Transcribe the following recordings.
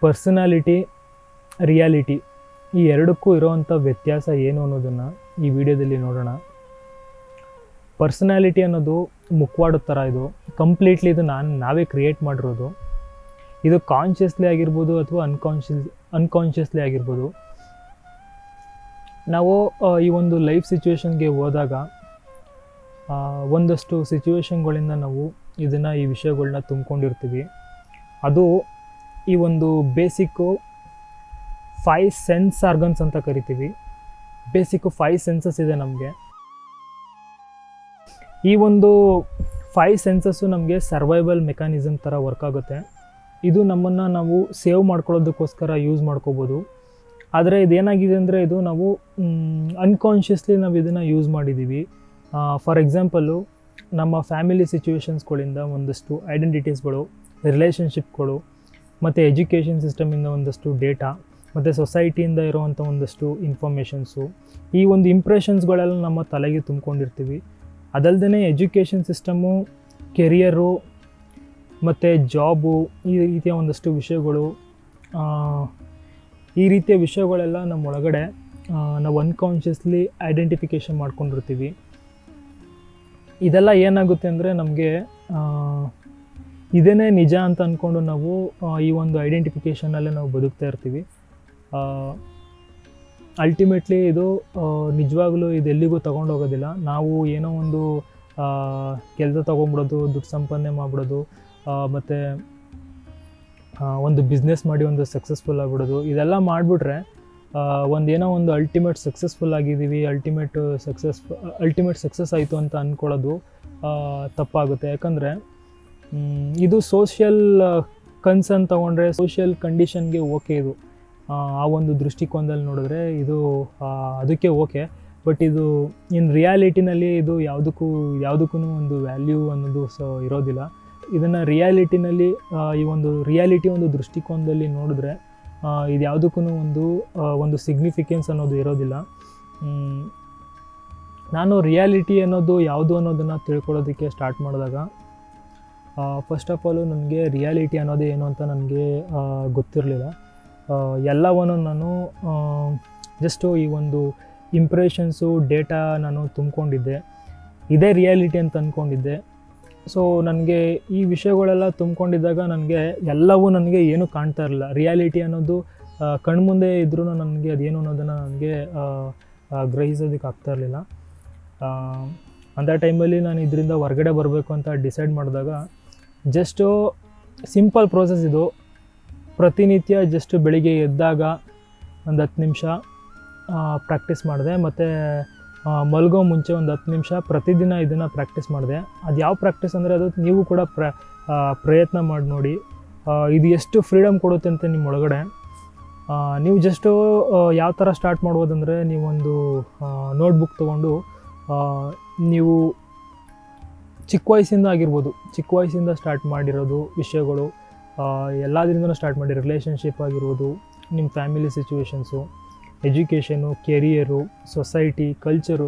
Personality, reality ಈ ಎರಡಕ್ಕೂ ಇರೋವಂಥ ವ್ಯತ್ಯಾಸ ಏನು ಅನ್ನೋದನ್ನು ಈ ವಿಡಿಯೋದಲ್ಲಿ ನೋಡೋಣ. ಪರ್ಸನಾಲಿಟಿ ಅನ್ನೋದು ಮುಖವಾಡದ ಥರ, ಇದು ಕಂಪ್ಲೀಟ್ಲಿ ಇದು ನಾವೇ ಕ್ರಿಯೇಟ್ ಮಾಡಿರೋದು. ಇದು ಕಾನ್ಷಿಯಸ್ಲಿ ಆಗಿರ್ಬೋದು ಅಥವಾ ಅನ್ಕಾನ್ಷಿಯಸ್ಲಿ ಆಗಿರ್ಬೋದು. ನಾವು ಈ ಒಂದು ಲೈಫ್ ಸಿಚುವೇಶನ್ಗೆ ಹೋದಾಗ ಒಂದಷ್ಟು ಸಿಚುವೇಶನ್ಗಳಿಂದ ನಾವು ಈ ವಿಷಯಗಳನ್ನ ತುಂಬಿಕೊಂಡಿರ್ತೀವಿ. ಅದು ಈ ಒಂದು ಬೇಸಿಕ್ಕು 5 ಸೆನ್ಸ್ ಆರ್ಗನ್ಸ್ ಅಂತ ಕರಿತೀವಿ. ಬೇಸಿಕ್ಕು 5 ಸೆನ್ಸಸ್ ಇದೆ ನಮಗೆ. ಈ ಒಂದು 5 ಸೆನ್ಸಸ್ಸು ನಮಗೆ ಸರ್ವೈವಲ್ ಮೆಕ್ಯಾನಿಸಮ್ ಥರ ವರ್ಕ್ ಆಗುತ್ತೆ. ಇದು ನಮ್ಮನ್ನು ನಾವು ಸೇವ್ ಮಾಡ್ಕೊಳ್ಳೋದಕ್ಕೋಸ್ಕರ ಯೂಸ್ ಮಾಡ್ಕೋಬೋದು. ಆದರೆ ಇದೇನಾಗಿದೆ ಅಂದರೆ ಇದು ನಾವು ಅನ್ಕಾನ್ಷಿಯಸ್ಲಿ ನಾವು ಇದನ್ನು ಯೂಸ್ ಮಾಡಿದ್ದೀವಿ. ಫಾರ್ ಎಕ್ಸಾಂಪಲ್ಲು, ನಮ್ಮ ಫ್ಯಾಮಿಲಿ ಸಿಚುವೇಶನ್ಸ್ಗಳಿಂದ ಒಂದಷ್ಟು ಐಡೆಂಟಿಟೀಸ್ಗಳು, ರಿಲೇಷನ್ಶಿಪ್ಗಳು, ಮತ್ತು ಎಜುಕೇಷನ್ ಸಿಸ್ಟಮಿಂದ ಒಂದಷ್ಟು ಡೇಟಾ, ಮತ್ತು ಸೊಸೈಟಿಯಿಂದ ಇರುವಂಥ ಒಂದಷ್ಟು ಇನ್ಫಾರ್ಮೇಷನ್ಸು, ಈ ಒಂದು ಇಂಪ್ರೆಷನ್ಸ್ಗಳೆಲ್ಲ ನಮ್ಮ ತಲೆಗೆ ತುಂಬಿಕೊಂಡಿರ್ತೀವಿ. ಅದಲ್ಲದೆ ಎಜುಕೇಷನ್ ಸಿಸ್ಟಮು, ಕೆರಿಯರು ಮತ್ತು ಜಾಬು, ಈ ರೀತಿಯ ಒಂದಷ್ಟು ವಿಷಯಗಳು, ಈ ರೀತಿಯ ವಿಷಯಗಳೆಲ್ಲ ನಮ್ಮೊಳಗಡೆ ನಾವು ಅನ್ಕಾನ್ಷಿಯಸ್ಲಿ ಐಡೆಂಟಿಫಿಕೇಷನ್ ಮಾಡ್ಕೊಂಡಿರ್ತೀವಿ. ಇದೆಲ್ಲ ಏನಾಗುತ್ತೆ ಅಂದರೆ ನಮಗೆ ಇದೇನೇ ನಿಜ ಅಂತ ಅಂದ್ಕೊಂಡು ನಾವು ಈ ಒಂದು ಐಡೆಂಟಿಫಿಕೇಷನಲ್ಲೇ ನಾವು ಬದುಕ್ತಾ ಇರ್ತೀವಿ. ಅಲ್ಟಿಮೇಟ್ಲಿ ಇದು ನಿಜವಾಗ್ಲೂ ಇದೆಲ್ಲಿಗೂ ತೊಗೊಂಡೋಗೋದಿಲ್ಲ. ನಾವು ಏನೋ ಒಂದು ಕೆಲಸ ತೊಗೊಂಬಿಡೋದು, ದುಡ್ಡು ಸಂಪಾದನೆ ಮಾಡಿಬಿಡೋದು, ಮತ್ತು ಒಂದು ಬಿಸ್ನೆಸ್ ಮಾಡಿ ಒಂದು ಸಕ್ಸಸ್ಫುಲ್ ಆಗಿಬಿಡೋದು, ಇದೆಲ್ಲ ಮಾಡಿಬಿಟ್ರೆ ಒಂದೇನೋ ಒಂದು ಅಲ್ಟಿಮೇಟ್ ಸಕ್ಸಸ್ಫುಲ್ ಆಗಿದ್ದೀವಿ, ಅಲ್ಟಿಮೇಟ್ ಸಕ್ಸಸ್ ಆಯಿತು ಅಂತ ಅಂದ್ಕೊಳ್ಳೋದು ತಪ್ಪಾಗುತ್ತೆ. ಯಾಕಂದರೆ ಇದು ಸೋಷಿಯಲ್ ಕನ್ಸರ್ನ್ ತೊಗೊಂಡ್ರೆ, ಸೋಷಿಯಲ್ ಕಂಡೀಷನ್ಗೆ ಓಕೆ ಇದು. ಆ ಒಂದು ದೃಷ್ಟಿಕೋನದಲ್ಲಿ ನೋಡಿದ್ರೆ ಇದು ಅದಕ್ಕೆ ಓಕೆ. ಬಟ್ ಇದು ರಿಯಾಲಿಟಿನಲ್ಲಿ ಇದು ಯಾವುದಕ್ಕೂ ಒಂದು ವ್ಯಾಲ್ಯೂ ಅನ್ನೋದು ಇರೋದಿಲ್ಲ. ಇದನ್ನು ರಿಯಾಲಿಟಿನಲ್ಲಿ ರಿಯಾಲಿಟಿ ಒಂದು ದೃಷ್ಟಿಕೋನದಲ್ಲಿ ನೋಡಿದ್ರೆ ಇದು ಯಾವುದಕ್ಕೂ ಒಂದು ಸಿಗ್ನಿಫಿಕೆನ್ಸ್ ಅನ್ನೋದು ಇರೋದಿಲ್ಲ. ನಾನು ರಿಯಾಲಿಟಿ ಅನ್ನೋದು ಯಾವುದು ಅನ್ನೋದನ್ನು ತಿಳ್ಕೊಳ್ಳೋದಕ್ಕೆ ಸ್ಟಾರ್ಟ್ ಮಾಡಿದಾಗ ಫಸ್ಟ್ ಆಫ್ ಆಲು ನನಗೆ ರಿಯಾಲಿಟಿ ಅನ್ನೋದು ಏನು ಅಂತ ನನಗೆ ಗೊತ್ತಿರಲಿಲ್ಲ. ಎಲ್ಲವನ್ನು ನಾನು ಜಸ್ಟು ಈ ಒಂದು ಇಂಪ್ರೆಷನ್ಸು, ಡೇಟಾ ನಾನು ತುಂಬಿಕೊಂಡಿದ್ದೆ. ಇದೇ ರಿಯಾಲಿಟಿ ಅಂತ ಅಂದ್ಕೊಂಡಿದ್ದೆ. ಸೊ ನನಗೆ ಈ ವಿಷಯಗಳೆಲ್ಲ ತುಂಬಿಕೊಂಡಿದ್ದಾಗ ಎಲ್ಲವೂ ನನಗೆ ಏನೂ ಕಾಣ್ತಾ ಇರಲಿಲ್ಲ. ರಿಯಾಲಿಟಿ ಅನ್ನೋದು ಕಣ್ಮುಂದೆ ಇದ್ರೂ ನನಗೆ ಅದೇನು ಅನ್ನೋದನ್ನು ನನಗೆ ಗ್ರಹಿಸೋದಕ್ಕೆ ಆಗ್ತಾ ಇರಲಿಲ್ಲ. ಅಂಥ ಟೈಮಲ್ಲಿ ನಾನು ಇದರಿಂದ ಹೊರಗಡೆ ಬರಬೇಕು ಅಂತ ಡಿಸೈಡ್ ಮಾಡಿದಾಗ ಜಸ್ಟು ಸಿಂಪಲ್ ಪ್ರೋಸೆಸ್ ಇದು. ಪ್ರತಿನಿತ್ಯ ಜಸ್ಟ್ ಬೆಳಿಗ್ಗೆ ಎದ್ದಾಗ ಒಂದು 10 ನಿಮಿಷ ಪ್ರಾಕ್ಟೀಸ್ ಮಾಡಿದೆ, ಮತ್ತು ಮಲಗೋ ಮುಂಚೆ ಒಂದು 10 ನಿಮಿಷ ಪ್ರತಿದಿನ ಇದನ್ನು ಪ್ರಾಕ್ಟೀಸ್ ಮಾಡಿದೆ. ಅದು ಯಾವ ಪ್ರಾಕ್ಟೀಸ್ ಅಂದರೆ ಅದು ನೀವು ಕೂಡ ಪ್ರಯತ್ನ ಮಾಡಿ ನೋಡಿ. ಇದು ಎಷ್ಟು ಫ್ರೀಡಮ್ ಕೊಡುತ್ತೆ ಅಂತ ನಿಮ್ಮ ಒಳಗಡೆ. ನೀವು ಜಸ್ಟು ಯಾವ ಥರ ಸ್ಟಾರ್ಟ್ ಮಾಡ್ಬೋದಂದರೆ, ನೀವೊಂದು ನೋಟ್ಬುಕ್ ತೊಗೊಂಡು ನೀವು ಚಿಕ್ಕ ವಯಸ್ಸಿಂದ ಸ್ಟಾರ್ಟ್ ಮಾಡಿರೋದು ವಿಷಯಗಳು, ಎಲ್ಲದರಿಂದನೂ ಸ್ಟಾರ್ಟ್ ಮಾಡಿ. ರಿಲೇಷನ್ಶಿಪ್ ಆಗಿರ್ಬೋದು, ನಿಮ್ಮ family situations, education, career, society, culture,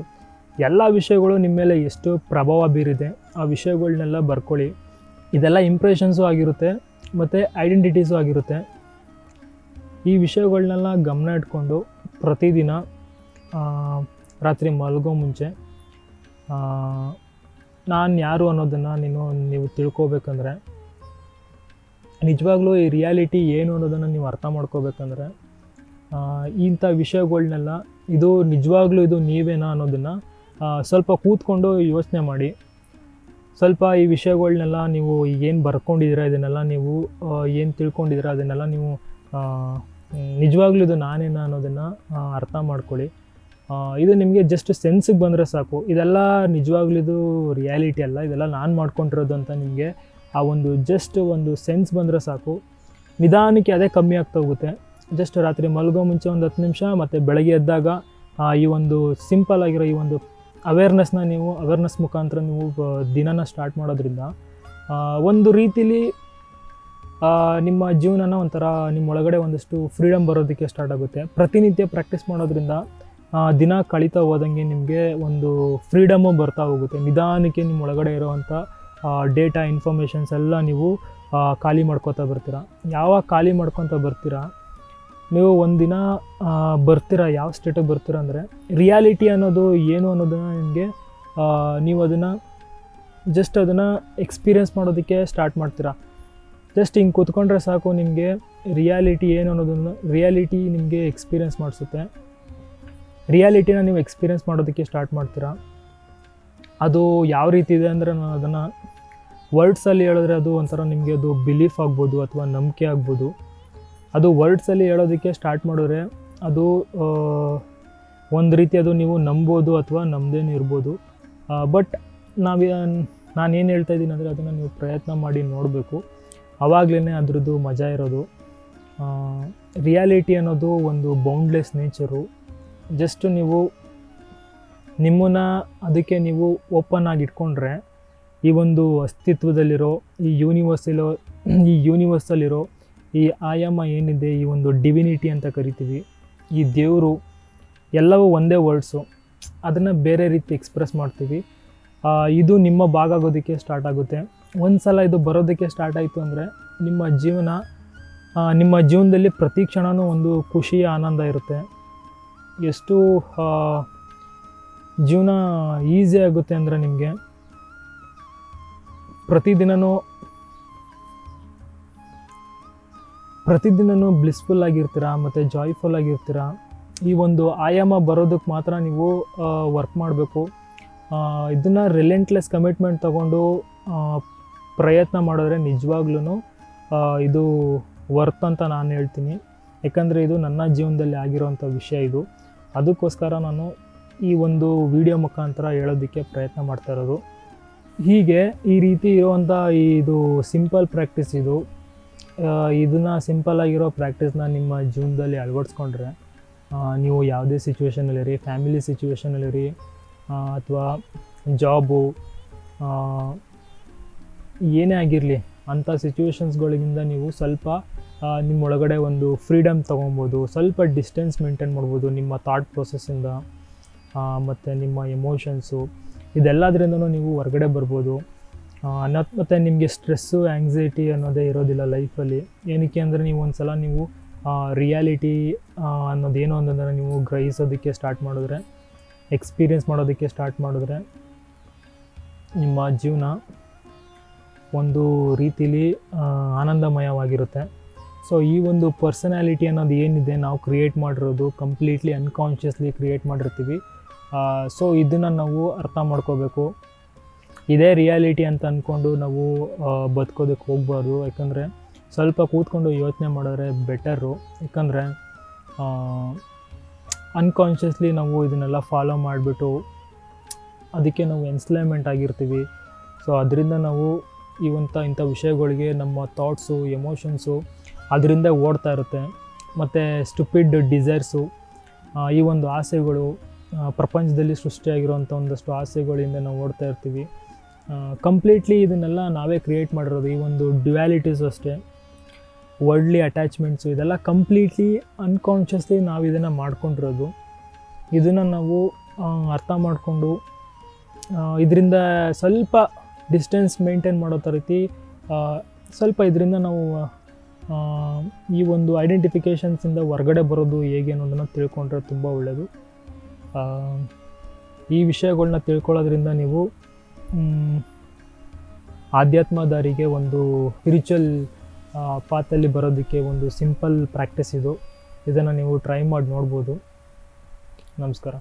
ಎಲ್ಲ ವಿಷಯಗಳು ನಿಮ್ಮ ಮೇಲೆ ಎಷ್ಟು ಪ್ರಭಾವ ಬೀರಿದೆ ಆ ವಿಷಯಗಳನ್ನೆಲ್ಲ ಬರ್ಕೊಳ್ಳಿ. ಇದೆಲ್ಲ ಇಂಪ್ರೆಷನ್ಸು ಆಗಿರುತ್ತೆ ಮತ್ತು ಐಡೆಂಟಿಟೀಸು ಆಗಿರುತ್ತೆ. ಈ ವಿಷಯಗಳನ್ನೆಲ್ಲ ಗಮನ ಇಟ್ಕೊಂಡು ಪ್ರತಿದಿನ ರಾತ್ರಿ ಮಲಗೋ ಮುಂಚೆ ನಾನು ಯಾರು ಅನ್ನೋದನ್ನು ನೀವು ತಿಳ್ಕೊಬೇಕಂದ್ರೆ, ನಿಜವಾಗ್ಲೂ ಈ ರಿಯಾಲಿಟಿ ಏನು ಅನ್ನೋದನ್ನು ನೀವು ಅರ್ಥ ಮಾಡ್ಕೋಬೇಕಂದ್ರೆ, ಇಂಥ ವಿಷಯಗಳನ್ನೆಲ್ಲ ಇದು ನಿಜವಾಗ್ಲೂ ಇದು ನೀವೇನಾ ಅನ್ನೋದನ್ನು ಸ್ವಲ್ಪ ಕೂತ್ಕೊಂಡು ಯೋಚನೆ ಮಾಡಿ. ಸ್ವಲ್ಪ ಈ ವಿಷಯಗಳನ್ನೆಲ್ಲ ನೀವು ಏನು ಬರ್ಕೊಂಡಿದ್ದೀರಾ, ಇದನ್ನೆಲ್ಲ ನೀವು ಏನು ತಿಳ್ಕೊಂಡಿದ್ದೀರಾ, ಅದನ್ನೆಲ್ಲ ನೀವು ನಿಜವಾಗ್ಲೂ ಇದು ನಾನೇನಾ ಅನ್ನೋದನ್ನು ಅರ್ಥ ಮಾಡ್ಕೊಳ್ಳಿ. ಇದು ನಿಮಗೆ ಜಸ್ಟ್ ಸೆನ್ಸಿಗೆ ಬಂದರೆ ಸಾಕು. ಇದೆಲ್ಲ ನಿಜವಾಗ್ಲೂ ಇದು ರಿಯಾಲಿಟಿ ಅಲ್ಲ, ಇದೆಲ್ಲ ನಾನು ಮಾಡ್ಕೊಂಡಿರೋದು ಅಂತ ನಿಮಗೆ ಜಸ್ಟ್ ಒಂದು ಸೆನ್ಸ್ ಬಂದರೆ ಸಾಕು. ನಿಧಾನಕ್ಕೆ ಅದೇ ಕಮ್ಮಿ ಆಗ್ತಾ ಹೋಗುತ್ತೆ. ಜಸ್ಟ್ ರಾತ್ರಿ ಮಲಗೋ ಮುಂಚೆ ಒಂದು 10 ನಿಮಿಷ, ಮತ್ತು ಬೆಳಗ್ಗೆ ಎದ್ದಾಗ ಈ ಒಂದು ಸಿಂಪಲ್ ಆಗಿರೋ ಈ ಒಂದು ಅವೇರ್ನೆಸ್ ಮುಖಾಂತರ ನೀವು ದಿನನ ಸ್ಟಾರ್ಟ್ ಮಾಡೋದ್ರಿಂದ ಒಂದು ರೀತಿಲಿ ನಿಮ್ಮ ಜೀವನನ ಒಂಥರ ನಿಮ್ಮೊಳಗಡೆ ಒಂದಷ್ಟು ಫ್ರೀಡಮ್ ಬರೋದಕ್ಕೆ ಸ್ಟಾರ್ಟ್ ಆಗುತ್ತೆ. ಪ್ರತಿನಿತ್ಯ ಪ್ರಾಕ್ಟೀಸ್ ಮಾಡೋದ್ರಿಂದ ದಿನ ಕಳೀತಾ ಹೋದಂಗೆ ನಿಮಗೆ ಒಂದು ಫ್ರೀಡಮು ಬರ್ತಾ ಹೋಗುತ್ತೆ. ನಿಧಾನಕ್ಕೆ ನಿಮ್ಮ ಒಳಗಡೆ ಇರೋವಂಥ ಡೇಟಾ ಇನ್ಫಾರ್ಮೇಷನ್ಸ್ ಎಲ್ಲ ನೀವು ಖಾಲಿ ಮಾಡ್ಕೊತಾ ಬರ್ತೀರಾ. ಯಾವಾಗ ಖಾಲಿ ಮಾಡ್ಕೊತ ಬರ್ತೀರಾ, ನೀವು ಒಂದಿನ ಬರ್ತೀರಾ, ಯಾವ ಸ್ಟೇಟಿಗೆ ಬರ್ತೀರಾ ಅಂದರೆ ರಿಯಾಲಿಟಿ ಅನ್ನೋದು ಏನು ಅನ್ನೋದನ್ನು ನಿಮಗೆ ನೀವು ಅದನ್ನು ಜಸ್ಟ್ ಅದನ್ನು ಎಕ್ಸ್ಪೀರಿಯೆನ್ಸ್ ಮಾಡೋದಕ್ಕೆ ಸ್ಟಾರ್ಟ್ ಮಾಡ್ತೀರಾ. ಜಸ್ಟ್ ಹಿಂಗೆ ಕೂತ್ಕೊಂಡ್ರೆ ಸಾಕು, ನಿಮಗೆ ರಿಯಾಲಿಟಿ ಏನು ಅನ್ನೋದನ್ನು ರಿಯಾಲಿಟಿ ನಿಮಗೆ ಎಕ್ಸ್ಪೀರಿಯೆನ್ಸ್ ಮಾಡಿಸುತ್ತೆ. ರಿಯಾಲಿಟಿನ ನೀವು ಎಕ್ಸ್ಪೀರಿಯೆನ್ಸ್ ಮಾಡೋದಕ್ಕೆ ಸ್ಟಾರ್ಟ್ ಮಾಡ್ತೀರಾ. ಅದು ಯಾವ ರೀತಿ ಇದೆ ಅಂದರೆ, ನಾನು ಅದನ್ನು ವರ್ಡ್ಸಲ್ಲಿ ಹೇಳಿದ್ರೆ ಅದು ಒಂಥರ ನಿಮಗೆ ಅದು ಬಿಲೀಫ್ ಆಗ್ಬೋದು ಅಥವಾ ನಂಬಿಕೆ ಆಗ್ಬೋದು. ಅದು ವರ್ಡ್ಸಲ್ಲಿ ಹೇಳೋದಕ್ಕೆ ಸ್ಟಾರ್ಟ್ ಮಾಡಿದ್ರೆ ಅದು ಒಂದು ರೀತಿ ಅದು ನೀವು ನಂಬೋದು ಅಥವಾ ನಂಬದೇನೂ ಇರ್ಬೋದು. ಬಟ್ ನಾನೇನು ಹೇಳ್ತಾ ಇದ್ದೀನಿ ಅಂದರೆ ಅದನ್ನು ನೀವು ಪ್ರಯತ್ನ ಮಾಡಿ ನೋಡಬೇಕು, ಆವಾಗಲೇ ಅದರದ್ದು ಮಜಾ ಇರೋದು. ರಿಯಾಲಿಟಿ ಅನ್ನೋದು ಒಂದು ಬೌಂಡ್ಲೆಸ್ ನೇಚರು. ಜಸ್ಟ್ ನೀವು ನಿಮ್ಮನ್ನು ಅದಕ್ಕೆ ನೀವು ಓಪನ್ ಆಗಿ ಇಟ್ಕೊಂಡ್ರೆ ಈ ಒಂದು ಅಸ್ತಿತ್ವದಲ್ಲಿರೋ ಈ ಯೂನಿವರ್ಸಲ್ಲಿರೋ ಈ ಆಯಾಮ ಏನಿದೆ, ಈ ಒಂದು ಡಿವಿನಿಟಿ ಅಂತ ಕರಿತೀವಿ, ಈ ದೇವರು, ಎಲ್ಲವೂ ಒಂದೇ ವರ್ಡ್ಸು. ಅದನ್ನು ಬೇರೆ ರೀತಿ ಎಕ್ಸ್ಪ್ರೆಸ್ ಮಾಡ್ತೀವಿ. ಇದು ನಿಮ್ಮ ಭಾಗ ಆಗೋದಕ್ಕೆ ಸ್ಟಾರ್ಟ್ ಆಗುತ್ತೆ. ಒಂದು ಸಲ ಇದು ಬರೋದಕ್ಕೆ ಸ್ಟಾರ್ಟ್ ಆಯಿತು ಅಂದರೆ ನಿಮ್ಮ ಜೀವನದಲ್ಲಿ ಪ್ರತಿ ಕ್ಷಣವೂ ಒಂದು ಖುಷಿಯ ಆನಂದ ಇರುತ್ತೆ. ಎಷ್ಟು ಜೀವನ ಈಸಿ ಆಗುತ್ತೆ ಅಂದರೆ ನಿಮಗೆ ಪ್ರತಿದಿನವೂ ಬ್ಲಿಸ್ಫುಲ್ ಆಗಿರ್ತೀರ ಮತ್ತು ಜಾಯ್ಫುಲ್ ಆಗಿರ್ತೀರ. ಈ ಒಂದು ಆಯಾಮ ಬರೋದಕ್ಕೆ ಮಾತ್ರ ನೀವು ವರ್ಕ್ ಮಾಡಬೇಕು. ಇದನ್ನು ರಿಲೆಂಟ್ಲೆಸ್ ಕಮಿಟ್ಮೆಂಟ್ ತಗೊಂಡು ಪ್ರಯತ್ನ ಮಾಡಿದ್ರೆ ನಿಜವಾಗ್ಲೂ ಇದು ವರ್ತ್ ಅಂತ ನಾನು ಹೇಳ್ತೀನಿ. ಯಾಕಂದರೆ ಇದು ನನ್ನ ಜೀವನದಲ್ಲಿ ಆಗಿರೋವಂಥ ವಿಷಯ ಇದು. ಅದಕ್ಕೋಸ್ಕರ ನಾನು ಈ ಒಂದು ವಿಡಿಯೋ ಮುಖಾಂತರ ಹೇಳೋದಕ್ಕೆ ಪ್ರಯತ್ನ ಮಾಡ್ತಾ ಇರೋದು. ಹೀಗೆ ಈ ರೀತಿ ಇರುವಂಥ ಇದು ಸಿಂಪಲ್ ಪ್ರಾಕ್ಟೀಸ್ ಇದು. ಇದನ್ನು ಸಿಂಪಲ್ಲಾಗಿರೋ ಪ್ರಾಕ್ಟೀಸ್ನ ನಿಮ್ಮ ಜೀವನದಲ್ಲಿ ಅಳವಡಿಸ್ಕೊಂಡ್ರೆ ನೀವು ಯಾವುದೇ ಸಿಚುವೇಷನಲ್ಲಿರಿ, ಫ್ಯಾಮಿಲಿ ಸಿಚುವೇಷನಲ್ಲಿರಿ ಅಥವಾ ಜಾಬು ಏನೇ ಆಗಿರಲಿ, ಅಂಥ ಸಿಚುವೇಷನ್ಸ್ಗಳಿಂದ ನೀವು ಸ್ವಲ್ಪ ನಿಮ್ಮೊಳಗಡೆ ಒಂದು ಫ್ರೀಡಮ್ ತೊಗೊಬೋದು, ಸ್ವಲ್ಪ ಡಿಸ್ಟೆನ್ಸ್ ಮೇಂಟೈನ್ ಮಾಡ್ಬೋದು ನಿಮ್ಮ ಥಾಟ್ ಪ್ರೊಸೆಸ್ಸಿಂದ ಮತ್ತು ನಿಮ್ಮ ಎಮೋಷನ್ಸು, ಇದೆಲ್ಲದರಿಂದನೂ ನೀವು ಹೊರಗಡೆ ಬರ್ಬೋದು. ಮತ್ತು ನಿಮಗೆ ಸ್ಟ್ರೆಸ್ಸು, ಆ್ಯಂಗ್ಸೈಟಿ ಅನ್ನೋದೇ ಇರೋದಿಲ್ಲ ಲೈಫಲ್ಲಿ. ಏನಕ್ಕೆ ಅಂದರೆ ನೀವು ಒಂದು ಸಲ ನೀವು ರಿಯಾಲಿಟಿ ಅನ್ನೋದೇನು ಅನ್ನೋದನ್ನು ನೀವು ಗ್ರಹಿಸೋದಕ್ಕೆ ಸ್ಟಾರ್ಟ್ ಮಾಡಿದ್ರೆ, ಎಕ್ಸ್ಪೀರಿಯೆನ್ಸ್ ಮಾಡೋದಕ್ಕೆ ಸ್ಟಾರ್ಟ್ ಮಾಡಿದ್ರೆ, ನಿಮ್ಮ ಜೀವನ ಒಂದು ರೀತಿಲಿ ಆನಂದಮಯವಾಗಿರುತ್ತೆ. ಸೊ ಈ ಒಂದು ಪರ್ಸನಾಲಿಟಿ ಅನ್ನೋದು ಏನಿದೆ, ನಾವು ಕ್ರಿಯೇಟ್ ಮಾಡಿರೋದು ಕಂಪ್ಲೀಟ್ಲಿ ಅನ್ಕಾನ್ಷಿಯಸ್ಲಿ ಕ್ರಿಯೇಟ್ ಮಾಡಿರ್ತೀವಿ. ಸೊ ಇದನ್ನು ನಾವು ಅರ್ಥ ಮಾಡ್ಕೋಬೇಕು. ಇದೇ ರಿಯಾಲಿಟಿ ಅಂತ ಅಂದ್ಕೊಂಡು ನಾವು ಬದುಕೋದಕ್ಕೆ ಹೋಗ್ಬಾರ್ದು. ಯಾಕಂದರೆ ಸ್ವಲ್ಪ ಕೂತ್ಕೊಂಡು ಯೋಚನೆ ಮಾಡಿದ್ರೆ ಬೆಟರು. ಯಾಕಂದರೆ ಅನ್ಕಾನ್ಷಿಯಸ್ಲಿ ನಾವು ಇದನ್ನೆಲ್ಲ ಫಾಲೋ ಮಾಡಿಬಿಟ್ಟು ಅದಕ್ಕೆ ನಾವು ಎನ್ಸ್ಲೈಮೆಂಟ್ ಆಗಿರ್ತೀವಿ. ಸೊ ಅದರಿಂದ ನಾವು ಇಂಥ ವಿಷಯಗಳಿಗೆ ನಮ್ಮ ಥಾಟ್ಸು, ಎಮೋಷನ್ಸು ಅದರಿಂದ ಓಡ್ತಾ ಇರುತ್ತೆ. ಮತ್ತು ಸ್ಟುಪಿಡ್ ಡಿಸೈರ್ಸು, ಈ ಒಂದು ಆಸೆಗಳು, ಪ್ರಪಂಚದಲ್ಲಿ ಸೃಷ್ಟಿಯಾಗಿರೋಂಥ ಒಂದಷ್ಟು ಆಸೆಗಳಿಂದ ನಾವು ಓಡ್ತಾ ಇರ್ತೀವಿ. ಕಂಪ್ಲೀಟ್ಲಿ ಇದನ್ನೆಲ್ಲ ನಾವೇ ಕ್ರಿಯೇಟ್ ಮಾಡಿರೋದು. ಈ ಒಂದು ಡ್ಯುಯಾಲಿಟೀಸು ಅಷ್ಟೇ, ವರ್ಡ್ಲಿ ಅಟ್ಯಾಚ್ಮೆಂಟ್ಸು, ಇದೆಲ್ಲ ಕಂಪ್ಲೀಟ್ಲಿ ಅನ್ಕಾನ್ಷಿಯಸ್ಲಿ ನಾವು ಇದನ್ನು ಮಾಡ್ಕೊಂಡಿರೋದು. ಇದನ್ನು ನಾವು ಅರ್ಥ ಮಾಡಿಕೊಂಡು ಇದರಿಂದ ಸ್ವಲ್ಪ ಡಿಸ್ಟೆನ್ಸ್ ಮೇಂಟೈನ್ ಮಾಡೋ ರೀತಿ ಸ್ವಲ್ಪ ಇದರಿಂದ ನಾವು ಈ ಒಂದು ಐಡೆಂಟಿಫಿಕೇಷನ್ಸಿಂದ ಹೊರಗಡೆ ಬರೋದು ಹೇಗೆ ಅನ್ನೋದನ್ನು ತಿಳ್ಕೊಂಡ್ರೆ ತುಂಬ ಒಳ್ಳೆಯದು. ಈ ವಿಷಯಗಳನ್ನ ತಿಳ್ಕೊಳ್ಳೋದ್ರಿಂದ ನೀವು ಆಧ್ಯಾತ್ಮ ದಾರಿಗೆ ಒಂದು ಸ್ಪಿರಿಚುವಲ್ ಪಾತಲ್ಲಿ ಬರೋದಕ್ಕೆ ಒಂದು ಸಿಂಪಲ್ ಪ್ರಾಕ್ಟೀಸ್ ಇದು. ಇದನ್ನು ನೀವು ಟ್ರೈ ಮಾಡಿ ನೋಡ್ಬೋದು. ನಮಸ್ಕಾರ.